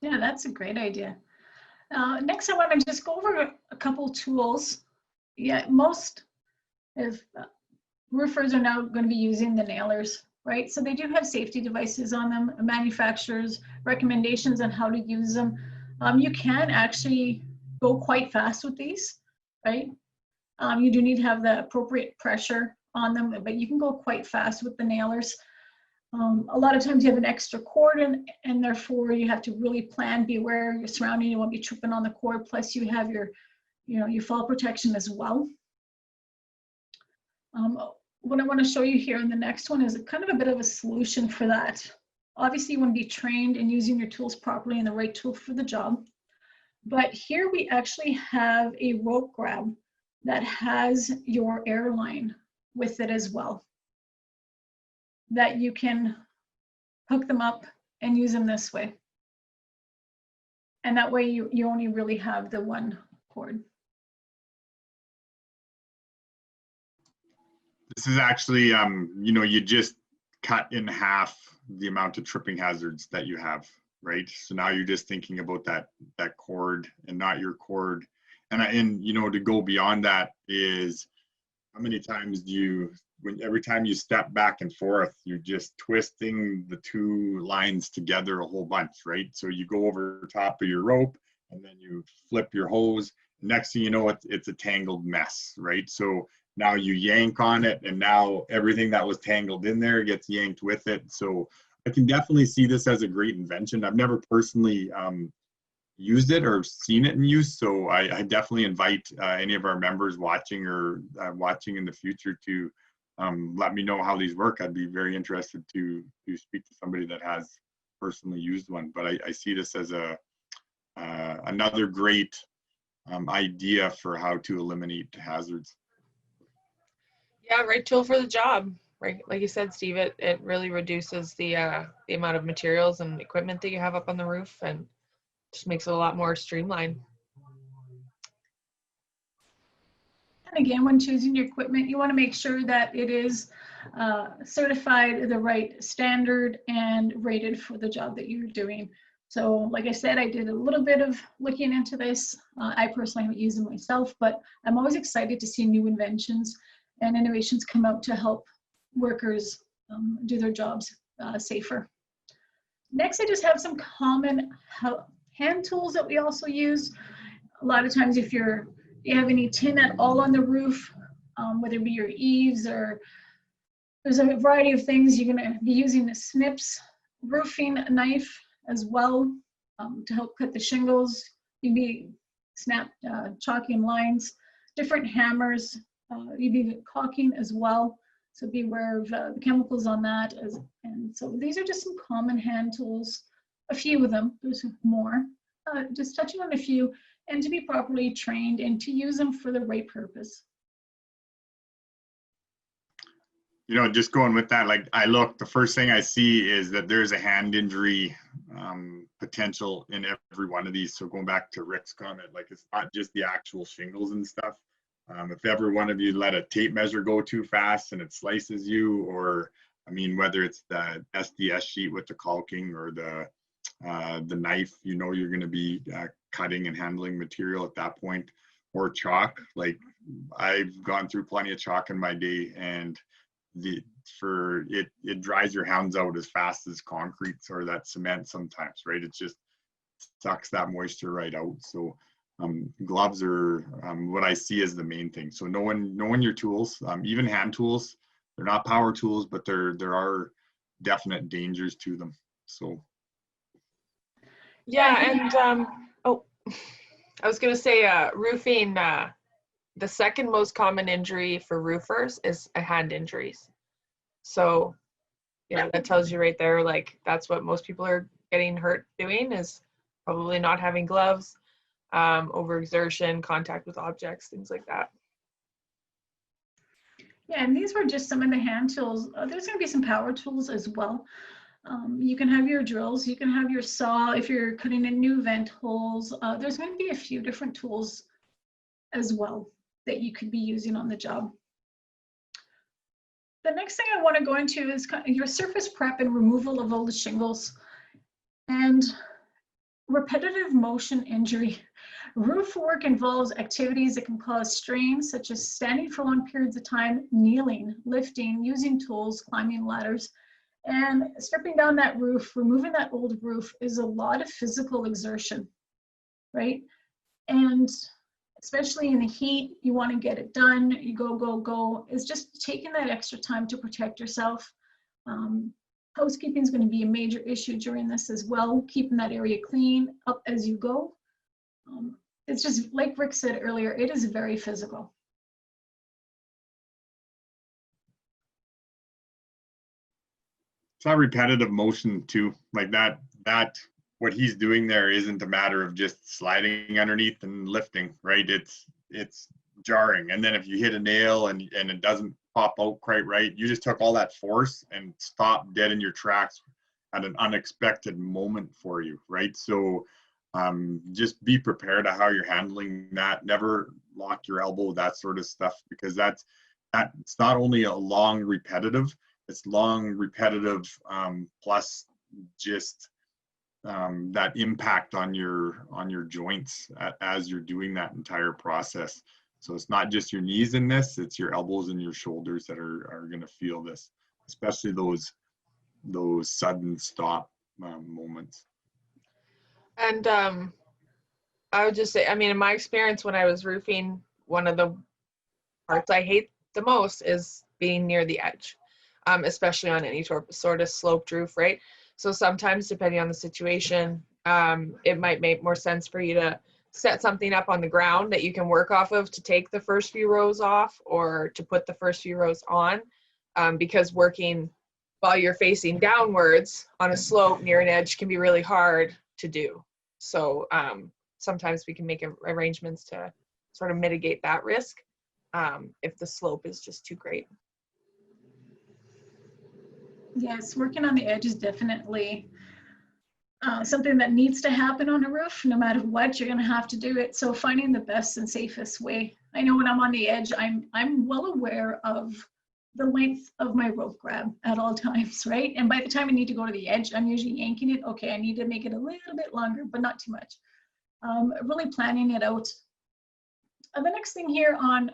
S1: Yeah, that's a great idea. Next, I want to just go over a couple tools. Yeah, most of roofers are now going to be using the nailers, right? So they do have safety devices on them, manufacturers' recommendations on how to use them. You can actually go quite fast with these, right? You do need to have the appropriate pressure on them, but you can go quite fast with the nailers. A lot of times you have an extra cord, and therefore you have to really plan, be aware of your surrounding. You won't be tripping on the cord. Plus you have your, you know, your fall protection as well. What I want to show you here in the next one is a kind of a bit of a solution for that. Obviously you want to be trained in using your tools properly and the right tool for the job. But here we actually have a rope grab that has your air line with it as well, that you can hook them up and use them this way. And that way you only really have the one cord.
S4: This is actually, you know, you just cut in half the amount of tripping hazards that you have, right? So now you're just thinking about that cord and not your cord. And you know, to go beyond that is, how many times do you, every time you step back and forth, you're just twisting the two lines together a whole bunch, right? So you go over top of your rope and then you flip your hose. Next thing you know, it's a tangled mess, right? So now you yank on it, and now everything that was tangled in there gets yanked with it. So I can definitely see this as a great invention. I've never personally used it or seen it in use, so I definitely invite any of our members watching or watching in the future to let me know how these work. I'd be very interested to speak to somebody that has personally used one. But I see this as another great idea for how to eliminate hazards.
S3: Yeah, right tool for the job. Right, like you said, Steve, it really reduces the amount of materials and equipment that you have up on the roof, and just makes it a lot more streamlined.
S1: And again, when choosing your equipment, you want to make sure that it is certified the right standard and rated for the job that you're doing. So like I said, I did a little bit of looking into this. I personally haven't used them myself, but I'm always excited to see new inventions and innovations come out to help workers do their jobs safer. Next, I just have some common hand tools that we also use. A lot of times if you have any tin at all on the roof, whether it be your eaves or there's a variety of things, you're going to be using the snips roofing knife as well to help cut the shingles. You'd be chalking lines, different hammers, you'd be caulking as well. So be aware of the chemicals on that. And so these are just some common hand tools, a few of them, there's more. Just touching on a few, and to be properly trained and to use them for the right purpose.
S4: You know, just going with that, like the first thing I see is that there's a hand injury potential in every one of these. So going back to Rick's comment, like it's not just the actual shingles and stuff. If every one of you let a tape measure go too fast and it slices you, or I mean, whether it's the SDS sheet with the caulking or the knife, you know, you're going to be cutting and handling material at that point, or chalk. Like I've gone through plenty of chalk in my day, and it dries your hands out as fast as concrete or that cement sometimes, right? It just sucks that moisture right out. So gloves are what I see as the main thing. So knowing your tools, even hand tools, they're not power tools, but there are definite dangers to them. So
S3: yeah, and I was gonna say roofing, the second most common injury for roofers is hand injuries. So yeah, that tells you right there, like that's what most people are getting hurt doing, is probably not having gloves, overexertion, contact with objects, things like that.
S1: Yeah, and these were just some of the hand tools. There's going to be some power tools as well. You can have your drills, you can have your saw if you're cutting in new vent holes. There's going to be a few different tools as well that you could be using on the job. The next thing I want to go into is your surface prep and removal of all the shingles and repetitive motion injury. Roof work involves activities that can cause strain, such as standing for long periods of time, kneeling, lifting, using tools, climbing ladders, and stripping down that roof, removing that old roof is a lot of physical exertion, right? And especially in the heat, you want to get it done, you go. It's just taking that extra time to protect yourself. Housekeeping is going to be a major issue during this as well, keeping that area clean up as you go. It's just like Rick said earlier, it is very physical.
S4: it's not repetitive motion too, like that what he's doing there isn't a matter of just sliding underneath and lifting, right? It's jarring, and then if you hit a nail and it doesn't pop out quite right, you just took all that force and stopped dead in your tracks at an unexpected moment for you, right? So just be prepared to how you're handling that. Never lock your elbow, that sort of stuff, because that's it's not only a long repetitive, it's long repetitive plus just that impact on your joints as you're doing that entire process. So it's not just your knees in this, it's your elbows and your shoulders that are going to feel this, especially those sudden stop moments.
S3: And I would just say, I mean, in my experience when I was roofing, one of the parts I hate the most is being near the edge, especially on any sort of sloped roof, right? So sometimes, depending on the situation, it might make more sense for you to set something up on the ground that you can work off of to take the first few rows off, or to put the first few rows on, because working while you're facing downwards on a slope near an edge can be really hard to do. So sometimes we can make arrangements to sort of mitigate that risk if the slope is just too great.
S1: Yes, working on the edge is definitely something that needs to happen on a roof. No matter what, you're going to have to do it. So finding the best and safest way. I know when I'm on the edge, I'm well aware of the length of my rope grab at all times, right? And by the time I need to go to the edge, I'm usually yanking it. Okay, I need to make it a little bit longer, but not too much. Really planning it out. And the next thing here on,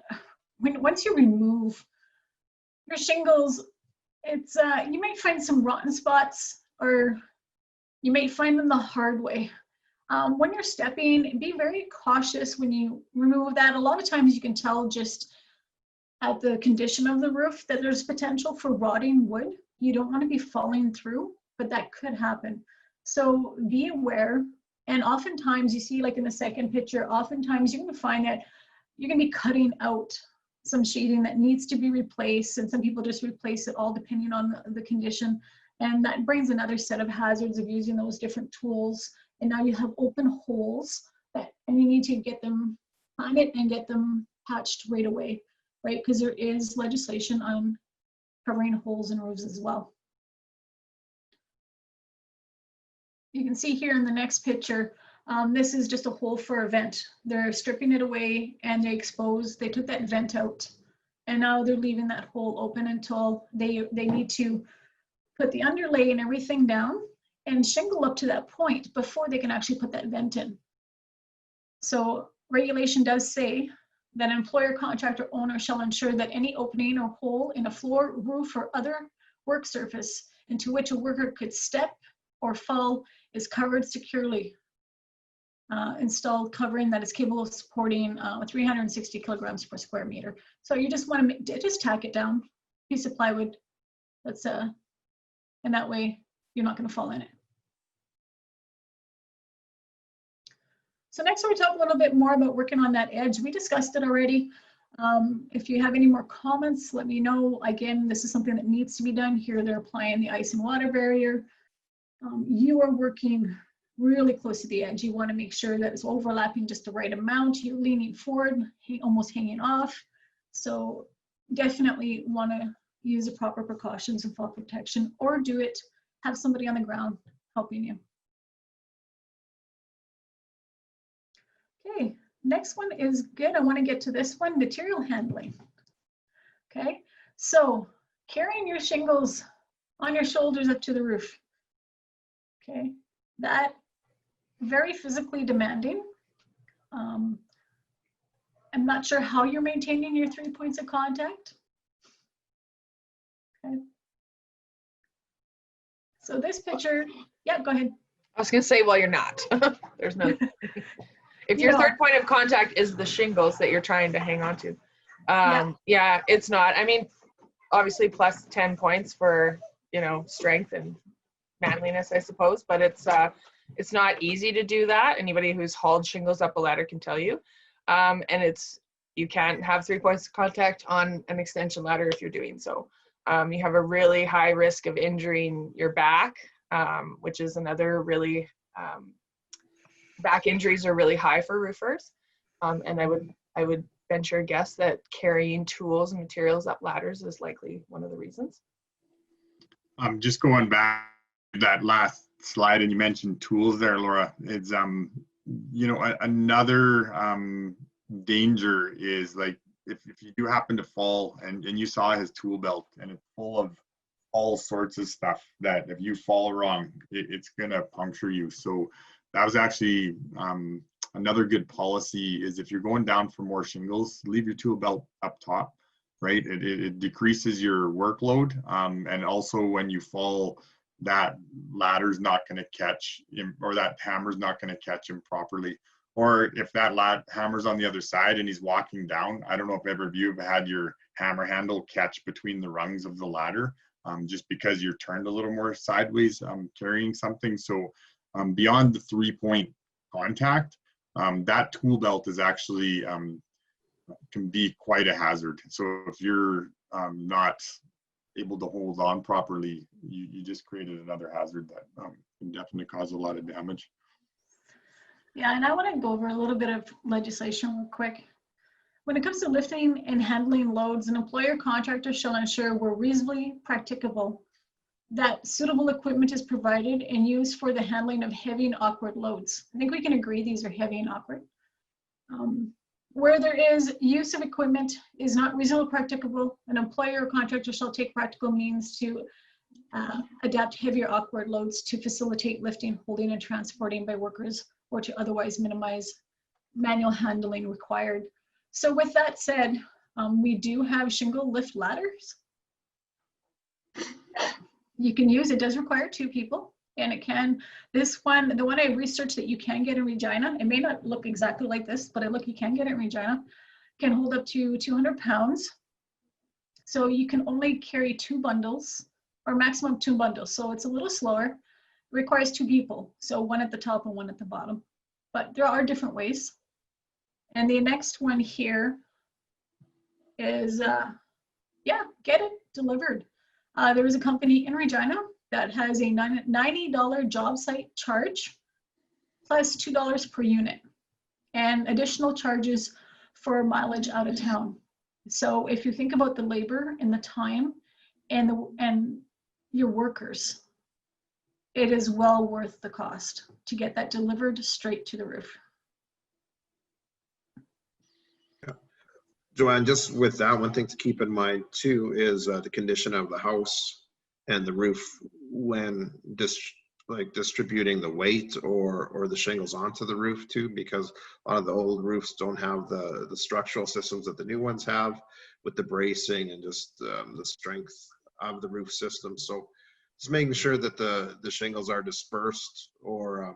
S1: once you remove your shingles, it's you might find some rotten spots, or you may find them the hard way. When you're stepping, be very cautious when you remove that. A lot of times you can tell just at the condition of the roof that there's potential for rotting wood. You don't want to be falling through, but that could happen. So be aware. And oftentimes you see, like in the second picture, oftentimes you're going to find that you're going to be cutting out some sheeting that needs to be replaced, and some people just replace it all depending on the condition. And that brings another set of hazards of using those different tools. And now you have open holes and you need to get them on it and get them patched right away, right? Because there is legislation on covering holes in roofs as well. You can see here in the next picture, this is just a hole for a vent. They're stripping it away and they took that vent out. And now they're leaving that hole open until they need to put the underlay and everything down and shingle up to that point before they can actually put that vent in. So regulation does say that an employer, contractor, owner shall ensure that any opening or hole in a floor, roof, or other work surface into which a worker could step or fall is covered securely. Installed covering that is capable of supporting 360 kilograms per square meter. So you just want to just tack it down, piece of plywood. That's and that way you're not going to fall in it. So next we'll talk a little bit more about working on that edge. We discussed it already. If you have any more comments, let me know. Again, this is something that needs to be done here. They're applying the ice and water barrier. You are working really close to the edge. You want to make sure that it's overlapping just the right amount. You're leaning forward, almost hanging off. So definitely want to use the proper precautions and fall protection, or have somebody on the ground helping you. Okay, next one is good. I want to get to this one, material handling. Okay, so carrying your shingles on your shoulders up to the roof. Okay, that very physically demanding. I'm not sure how you're maintaining your 3 points of contact. Okay. So this picture, yeah, go ahead.
S3: I was gonna say, well, you're not. There's no. If your third point of contact is the shingles that you're trying to hang on to, yeah, it's not. I mean, obviously plus 10 points for, strength and manliness, I suppose, but it's not easy to do that. Anybody who's hauled shingles up a ladder can tell you. And you can't have 3 points of contact on an extension ladder if you're doing so. You have a really high risk of injuring your back, which is another really, back injuries are really high for roofers. And I would venture a guess that carrying tools and materials up ladders is likely one of the reasons.
S4: Just going back to that last slide, and you mentioned tools there, Laura. It's another danger is, like, if you do happen to fall and you saw his tool belt and it's full of all sorts of stuff that if you fall wrong, it's gonna puncture you. So that was actually another good policy is if you're going down for more shingles, leave your tool belt up top, right? It decreases your workload. And also when you fall, that ladder's not going to catch him, or that hammer's not going to catch him properly. Or if that hammer's on the other side and he's walking down, I don't know if ever of you have had your hammer handle catch between the rungs of the ladder, just because you're turned a little more sideways carrying something. So beyond the 3 point contact, that tool belt is actually can be quite a hazard. So if you're not able to hold on properly, you just created another hazard that can definitely cause a lot of damage.
S1: Yeah, and I want to go over a little bit of legislation real quick. When it comes to lifting and handling loads, an employer contractor shall ensure where reasonably practicable that suitable equipment is provided and used for the handling of heavy and awkward loads. I think we can agree these are heavy and awkward. Where there is use of equipment is not reasonably practicable, an employer or contractor shall take practical means to adapt heavier awkward loads to facilitate lifting, holding, and transporting by workers, or to otherwise minimize manual handling required. So with that said, we do have shingle lift ladders. You can use, it does require 2 people, and it can, this one, the one I researched that you can get in Regina, it may not look exactly like this, but you can get it in Regina, can hold up to 200 pounds. So you can only carry 2 bundles, or maximum 2 bundles. So it's a little slower, it requires 2 people. So 1 at the top and 1 at the bottom, but there are different ways. And the next one here is, yeah, get it delivered. There is a company in Regina that has a $90 job site charge plus $2 per unit and additional charges for mileage out of town. So if you think about the labor and the time and your workers, it is well worth the cost to get that delivered straight to the roof.
S2: Joanne, just with that, one thing to keep in mind too is the condition of the house and the roof when distributing the weight or the shingles onto the roof too, because a lot of the old roofs don't have the structural systems that the new ones have with the bracing and just the strength of the roof system. So just making sure that the shingles are dispersed, or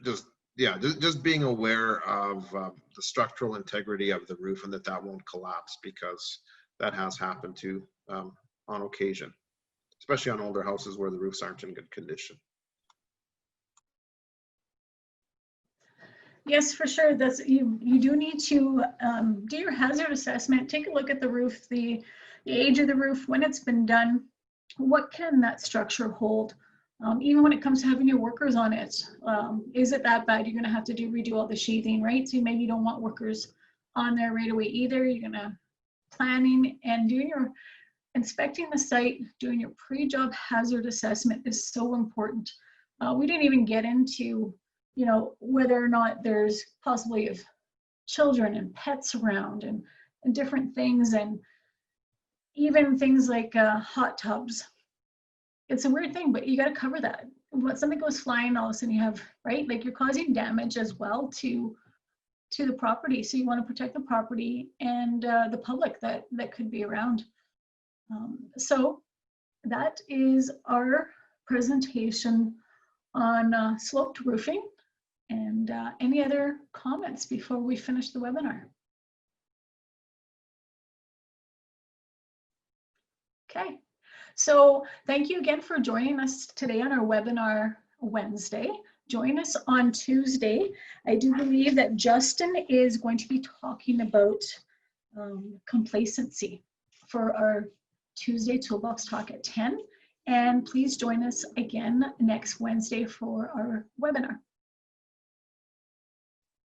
S2: just being aware of the structural integrity of the roof and that won't collapse, because that has happened to on occasion, especially on older houses where the roofs aren't in good condition.
S1: Yes, for sure. That's you do need to do your hazard assessment. Take a look at the roof, the age of the roof, when it's been done, what can that structure hold? Even when it comes to having your workers on it, is it that bad? You're going to have to redo all the sheathing, right? So maybe you don't want workers on there right away either. You're going to planning and doing your inspecting the site, doing your pre-job hazard assessment is so important. We didn't even get into, whether or not there's possibly of children and pets around and different things, and even things like hot tubs. It's a weird thing, but you got to cover that. When something goes flying, all of a sudden you have, right? Like you're causing damage as well to the property. So you want to protect the property and the public that could be around. So that is our presentation on sloped roofing. And any other comments before we finish the webinar? Okay. So thank you again for joining us today on our webinar Wednesday. Join us on Tuesday. I do believe that Justin is going to be talking about complacency for our Tuesday Toolbox Talk at 10. And please join us again next Wednesday for our webinar.